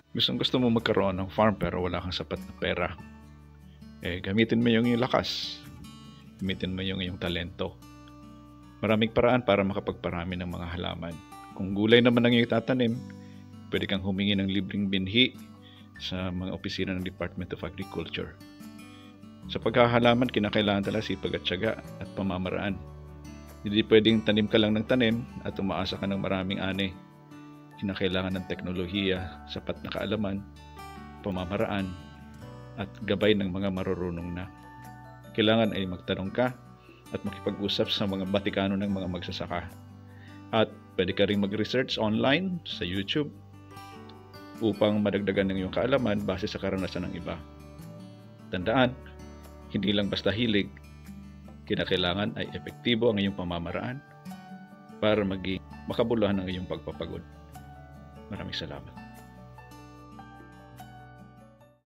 Gustong-gusto mo magkaroon ng farm pero wala kang sapat na pera. Gamitin mo yung iyong lakas. Gamitin mo yung iyong talento. Maraming paraan para makapagparami ng mga halaman. Kung gulay naman ang iyong tatanim, pwede kang humingi ng libreng binhi sa mga opisina ng Department of Agriculture. Sa paghahalaman, kinakailangan talaga sipag at tiyaga at pamamaraan. Hindi pwedeng tanim ka lang ng tanim at umaasa ka ng maraming ani. Kinakailangan ng teknolohiya, sapat na kaalaman, pamamaraan, at gabay ng mga marurunong na. Kailangan ay magtanong ka at makipag-usap sa mga batikano ng mga magsasaka. At pwede ka rin mag-research online sa YouTube upang madagdagan ng iyong kaalaman base sa karanasan ng iba. Tandaan, hindi lang basta hilig, kinakailangan ay epektibo ang iyong pamamaraan para maging makabuluhan ang iyong pagpapagod. Maraming salamat.